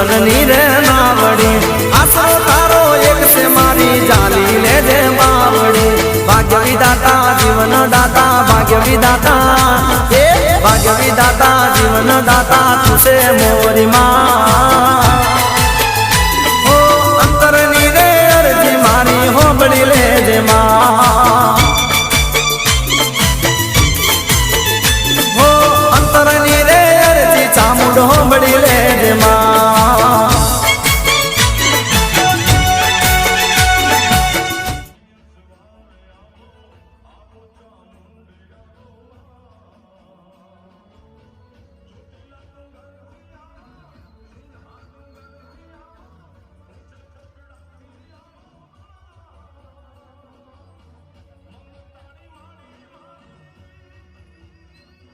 જીવનની રે નાવડી આશરો તારો એક છે મારી જાલી લેજે બાવડી ભાગ્ય વિધાતા જીવન દાતા ભાગ્ય વિધાતા એ ભાગ્ય વિધાતા જીવન દાતા તું છે મોરી માં ઓ અંતરની રે અરજી મારી હોબળી લેજે માં ચામુંડ હોંભળી